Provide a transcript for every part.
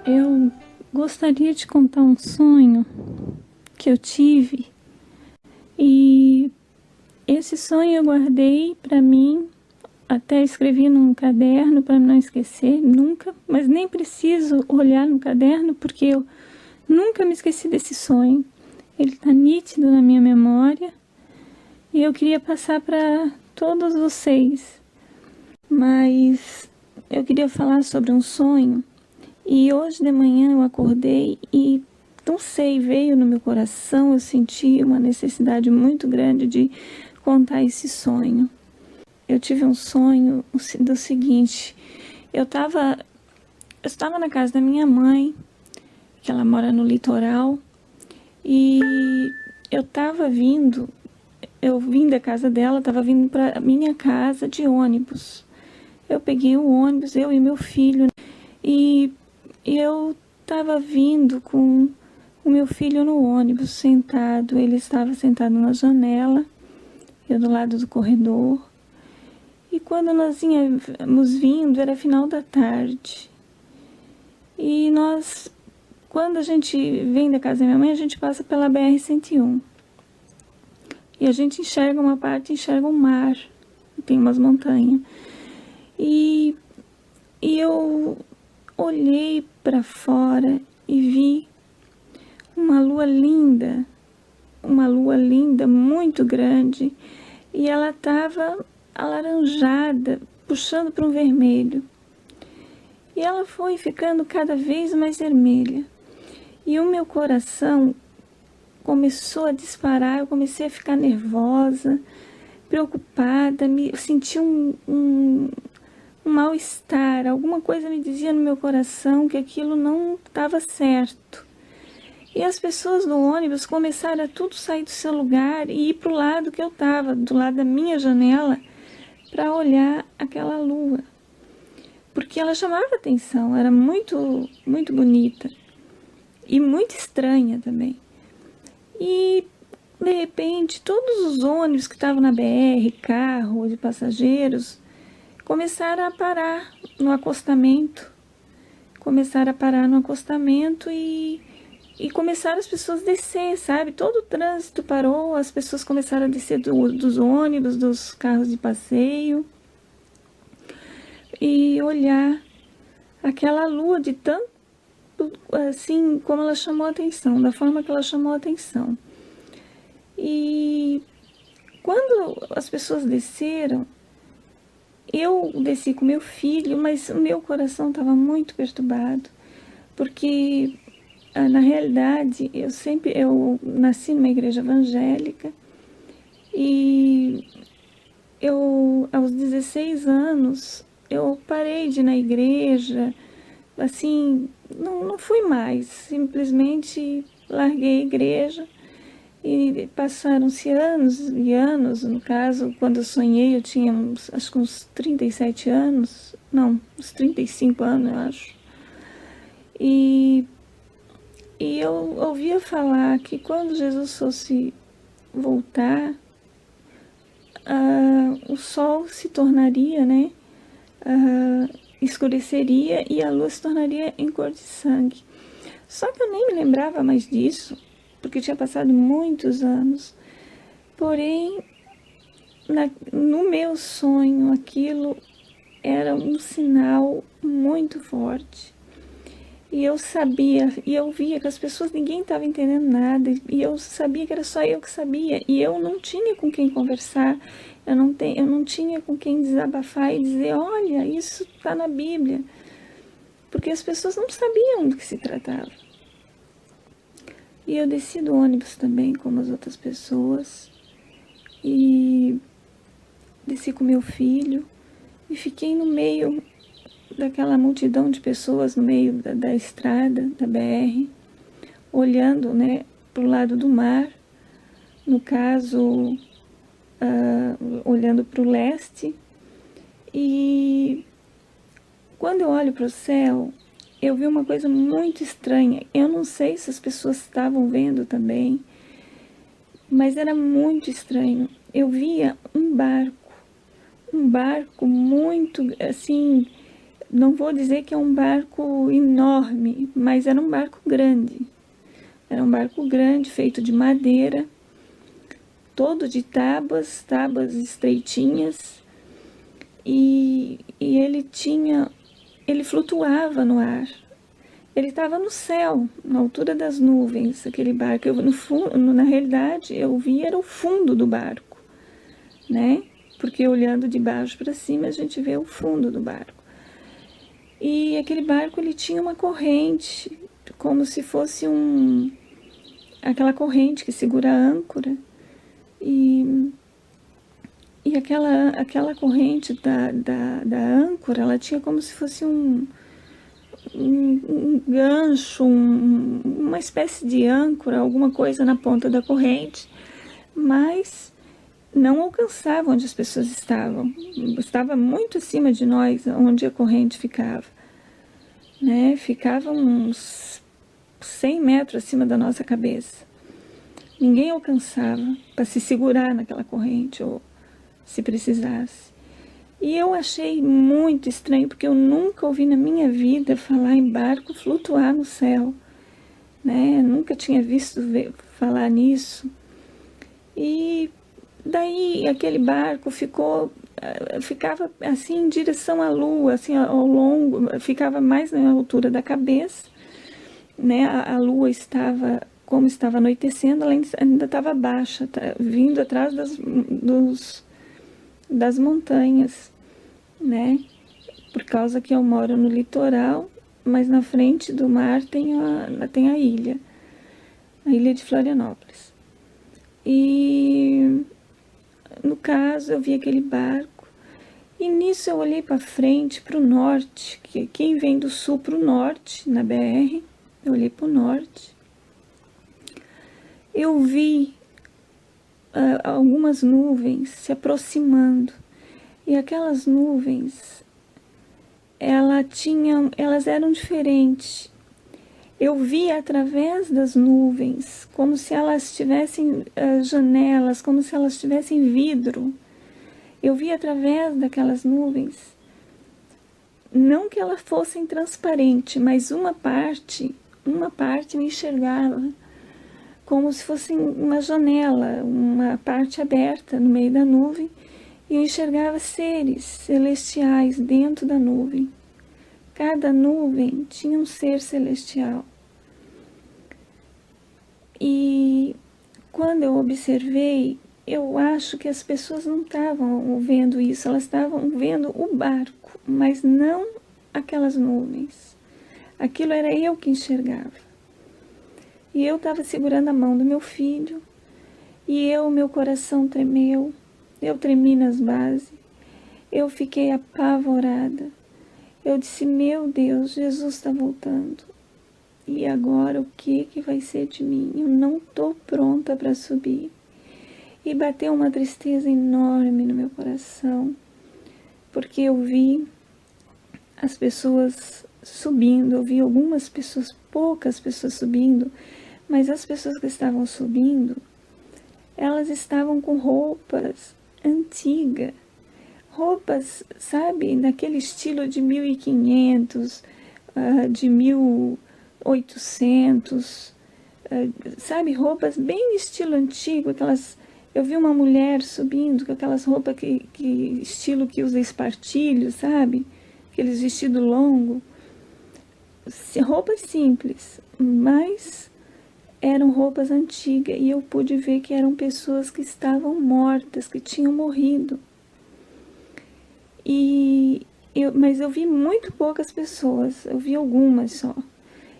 Eu gostaria de contar um sonho que eu tive, e esse sonho eu guardei para mim, até escrevi num caderno para não esquecer nunca, mas nem preciso olhar no caderno porque eu nunca me esqueci desse sonho. Ele está nítido na minha memória e eu queria passar para todos vocês, mas eu queria falar sobre um sonho. E hoje de manhã eu acordei e, não sei, veio no meu coração, eu senti uma necessidade muito grande de contar esse sonho. Eu tive um sonho do seguinte: eu estava na casa da minha mãe, que ela mora no litoral, e eu vim da casa dela, estava vindo para minha casa de ônibus. Eu peguei o ônibus, eu e meu filho, e eu estava vindo com o meu filho no ônibus sentado. Ele estava sentado na janela, eu do lado do corredor. E quando nós íamos vindo, era final da tarde. E quando a gente vem da casa da minha mãe, a gente passa pela BR-101. E a gente enxerga uma parte, enxerga um mar, tem umas montanhas. E eu olhei para fora e vi uma lua linda, muito grande, e ela estava alaranjada, puxando para um vermelho. E ela foi ficando cada vez mais vermelha. E o meu coração começou a disparar, eu comecei a ficar nervosa, preocupada, senti um mal-estar, alguma coisa me dizia no meu coração que aquilo não estava certo. E as pessoas do ônibus começaram a tudo sair do seu lugar e ir para o lado que eu estava, do lado da minha janela, para olhar aquela lua. Porque ela chamava atenção, era muito, muito bonita e muito estranha também. E, de repente, todos os ônibus que estavam na BR, carro de passageiros, começaram a parar no acostamento. E começaram as pessoas a descer, sabe? Todo o trânsito parou, as pessoas começaram a descer dos ônibus, dos carros de passeio, e olhar aquela lua de tanto, assim, como ela chamou a atenção, da forma que ela chamou a atenção. E quando as pessoas desceram, eu desci com meu filho, mas o meu coração estava muito perturbado, porque na realidade eu nasci numa igreja evangélica e aos 16 anos eu parei de ir na igreja, assim, não fui mais, simplesmente larguei a igreja. E passaram-se anos e anos. No caso, quando eu sonhei, eu tinha acho que uns 37 anos, não, uns 35 anos, eu acho. E eu ouvia falar que quando Jesus fosse voltar, o sol se tornaria, né, escureceria e a lua se tornaria em cor de sangue. Só que eu nem me lembrava mais disso, porque tinha passado muitos anos. Porém, no meu sonho, aquilo era um sinal muito forte. E eu sabia, e eu via que as pessoas, ninguém estava entendendo nada, e eu sabia que era só eu que sabia, e eu não tinha com quem conversar, eu não tinha com quem desabafar e dizer, olha, isso está na Bíblia, porque as pessoas não sabiam do que se tratava. E eu desci do ônibus também, como as outras pessoas, e desci com meu filho, e fiquei no meio daquela multidão de pessoas, no meio da estrada, da BR, olhando, né, para o lado do mar, no caso, olhando para o leste. E quando eu olho para o céu, eu vi uma coisa muito estranha. Eu não sei se as pessoas estavam vendo também, mas era muito estranho. Eu via um barco muito, assim, não vou dizer que é um barco enorme, mas era um barco grande. Era um barco grande, feito de madeira, todo de tábuas, tábuas estreitinhas, e ele flutuava no ar. Ele estava no céu, na altura das nuvens, aquele barco. Na realidade, eu vi era o fundo do barco, né? Porque olhando de baixo para cima, a gente vê o fundo do barco. E aquele barco, ele tinha uma corrente, como se fosse aquela corrente que segura a âncora. E aquela corrente da âncora, ela tinha como se fosse um gancho, uma espécie de âncora, alguma coisa na ponta da corrente, mas não alcançava onde as pessoas estavam. Estava muito acima de nós, onde a corrente ficava, né? Ficava uns 100 metros acima da nossa cabeça. Ninguém alcançava para se segurar naquela corrente, ou se precisasse. E eu achei muito estranho, porque eu nunca ouvi na minha vida falar em barco flutuar no céu, né? Eu nunca tinha visto falar nisso. E daí aquele barco ficava assim em direção à lua, assim ao longo, ficava mais na altura da cabeça, né? A lua estava, como estava anoitecendo, ela ainda estava baixa, vindo atrás das montanhas, né? Por causa que eu moro no litoral, mas na frente do mar tem a ilha de Florianópolis. E no caso eu vi aquele barco, e nisso eu olhei para frente, para o norte, que quem vem do sul para o norte, na BR, eu olhei para o norte, eu vi algumas nuvens se aproximando, e aquelas nuvens, elas eram diferentes. Eu via através das nuvens, como se elas tivessem janelas, como se elas tivessem vidro. Eu via através daquelas nuvens, não que elas fossem transparentes, mas uma parte me enxergava como se fosse uma janela, uma parte aberta no meio da nuvem, e eu enxergava seres celestiais dentro da nuvem. Cada nuvem tinha um ser celestial. E quando eu observei, eu acho que as pessoas não estavam vendo isso, elas estavam vendo o barco, mas não aquelas nuvens. Aquilo era eu que enxergava. E eu estava segurando a mão do meu filho, e meu coração tremeu, eu tremi nas bases, eu fiquei apavorada. Eu disse, meu Deus, Jesus está voltando. E agora o que vai ser de mim? Eu não estou pronta para subir. E bateu uma tristeza enorme no meu coração, porque eu vi as pessoas subindo, eu vi algumas pessoas, poucas pessoas subindo, mas as pessoas que estavam subindo, elas estavam com roupas antigas, roupas, sabe, naquele estilo de 1500, de 1800, sabe, roupas bem estilo antigo, aquelas. Eu vi uma mulher subindo com aquelas roupas estilo que usa espartilho, sabe, aqueles vestidos longos, roupas simples, mas eram roupas antigas, e eu pude ver que eram pessoas que estavam mortas, que tinham morrido. Mas eu vi muito poucas pessoas, eu vi algumas só.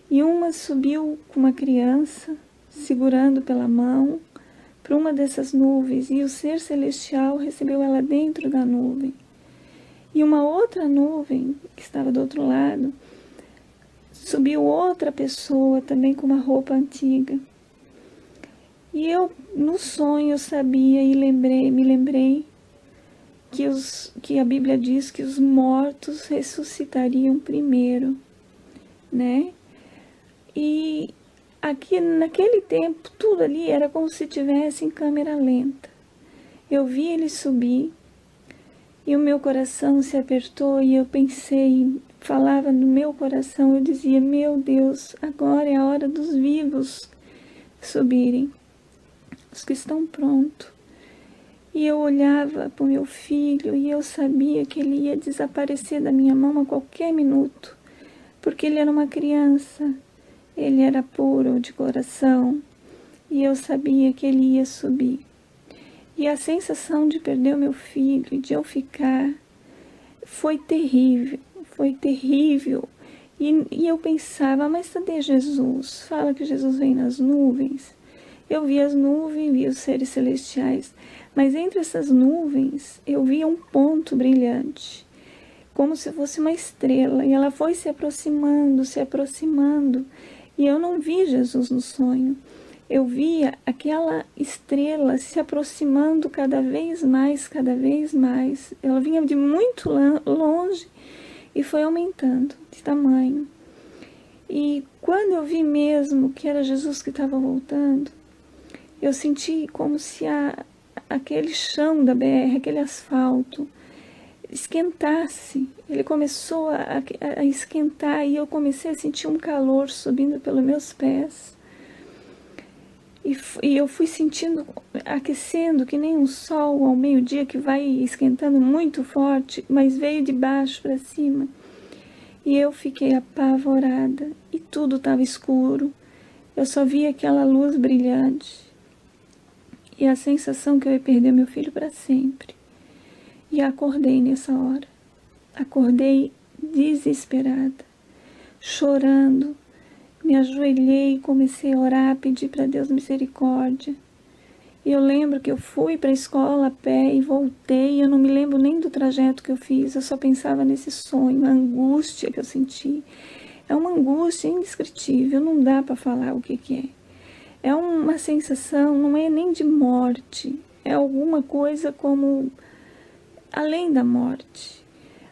E uma subiu com uma criança, segurando pela mão, para uma dessas nuvens, e o ser celestial recebeu ela dentro da nuvem. E uma outra nuvem, que estava do outro lado, subiu outra pessoa também com uma roupa antiga. E eu, no sonho, sabia e me lembrei que a Bíblia diz que os mortos ressuscitariam primeiro, né? E aqui, naquele tempo, tudo ali era como se estivesse em câmera lenta. Eu vi ele subir, e o meu coração se apertou, e eu pensei, falava no meu coração, eu dizia, meu Deus, agora é a hora dos vivos subirem, os que estão prontos. E eu olhava para o meu filho e eu sabia que ele ia desaparecer da minha mão a qualquer minuto, porque ele era uma criança, ele era puro de coração e eu sabia que ele ia subir. E a sensação de perder o meu filho e de eu ficar foi terrível, foi terrível. E eu pensava, mas cadê Jesus? Fala que Jesus vem nas nuvens. Eu via as nuvens, via os seres celestiais, mas entre essas nuvens eu via um ponto brilhante, como se fosse uma estrela, e ela foi se aproximando, e eu não vi Jesus no sonho. Eu via aquela estrela se aproximando cada vez mais, cada vez mais. Ela vinha de muito longe e foi aumentando de tamanho. E quando eu vi mesmo que era Jesus que estava voltando, eu senti como se aquele chão da BR, aquele asfalto, esquentasse. Ele começou a esquentar e eu comecei a sentir um calor subindo pelos meus pés. E eu fui sentindo, aquecendo, que nem um sol ao meio-dia que vai esquentando muito forte, mas veio de baixo para cima. E eu fiquei apavorada e tudo estava escuro. Eu só via aquela luz brilhante. E a sensação que eu ia perder meu filho para sempre. E acordei nessa hora. Acordei desesperada, chorando. Me ajoelhei e comecei a orar, pedir para Deus misericórdia. E eu lembro que eu fui para a escola a pé e voltei. Eu não me lembro nem do trajeto que eu fiz. Eu só pensava nesse sonho, a angústia que eu senti. É uma angústia indescritível, não dá para falar o que é. É uma sensação, não é nem de morte. É alguma coisa como além da morte.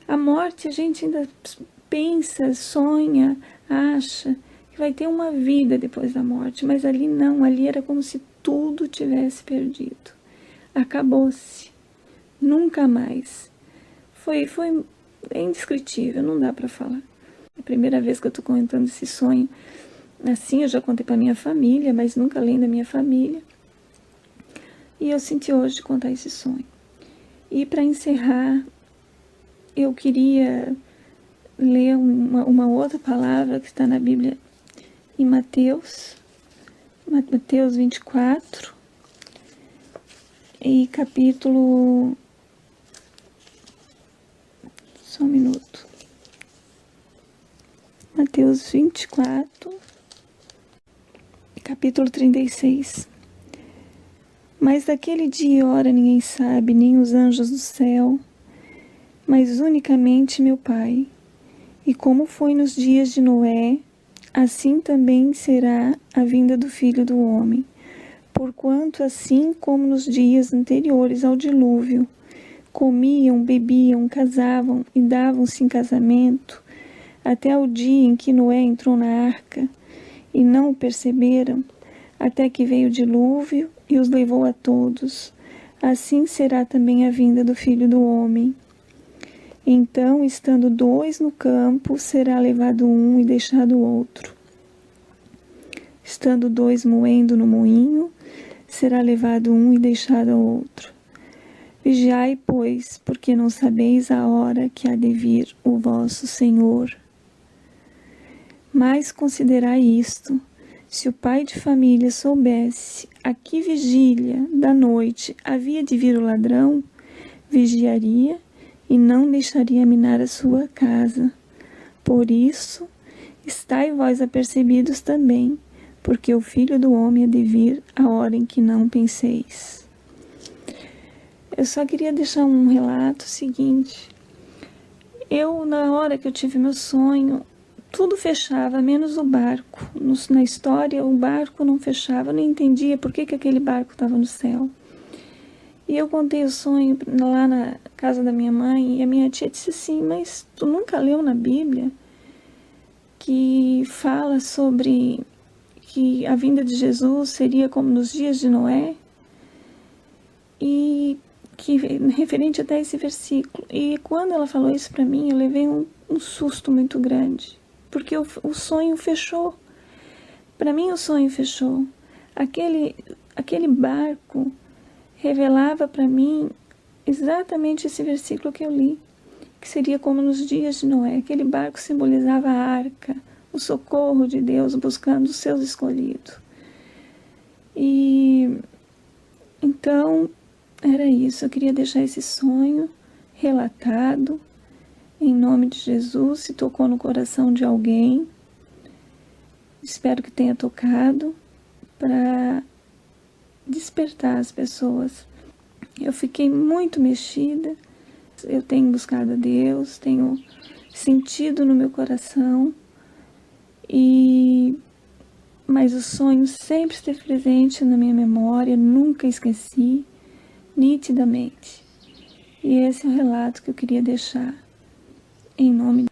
A morte a gente ainda pensa, sonha, acha que vai ter uma vida depois da morte, mas ali não, ali era como se tudo tivesse perdido. Acabou-se. Nunca mais. Foi indescritível, não dá para falar. É a primeira vez que eu estou contando esse sonho. Assim, eu já contei para minha família, mas nunca além da minha família. E eu senti hoje de contar esse sonho. E para encerrar, eu queria ler uma outra palavra que está na Bíblia, em Mateus 24, e capítulo... Só um minuto. Mateus 24, capítulo 36. Mas daquele dia e hora ninguém sabe, nem os anjos do céu, mas unicamente meu Pai. E como foi nos dias de Noé, assim também será a vinda do Filho do Homem. Porquanto assim como nos dias anteriores ao dilúvio, comiam, bebiam, casavam e davam-se em casamento, até o dia em que Noé entrou na arca, e não o perceberam, até que veio o dilúvio e os levou a todos. Assim será também a vinda do Filho do Homem. Então, estando dois no campo, será levado um e deixado o outro. Estando dois moendo no moinho, será levado um e deixado o outro. Vigiai, pois, porque não sabeis a hora que há de vir o vosso Senhor. Mas considerai isto: se o pai de família soubesse a que vigília da noite havia de vir o ladrão, vigiaria e não deixaria minar a sua casa. Por isso, estai vós apercebidos também, porque o Filho do Homem há de vir a hora em que não penseis. Eu só queria deixar um relato seguinte. Na hora que eu tive meu sonho, tudo fechava, menos o barco. Na história, o barco não fechava. Eu não entendia por que aquele barco estava no céu. E eu contei o sonho lá na casa da minha mãe, e a minha tia disse assim, mas tu nunca leu na Bíblia que fala sobre que a vinda de Jesus seria como nos dias de Noé? E que referente até esse versículo. E quando ela falou isso para mim, eu levei um susto muito grande, porque o sonho fechou. Para mim o sonho fechou. Aquele barco revelava para mim exatamente esse versículo que eu li, que seria como nos dias de Noé. Aquele barco simbolizava a arca, o socorro de Deus buscando os seus escolhidos. E então era isso, eu queria deixar esse sonho relatado em nome de Jesus. Se tocou no coração de alguém, espero que tenha tocado, para despertar as pessoas. Eu fiquei muito mexida, eu tenho buscado a Deus, tenho sentido no meu coração, mas o sonho sempre esteve presente na minha memória, nunca esqueci, nitidamente. E esse é o relato que eu queria deixar em nome de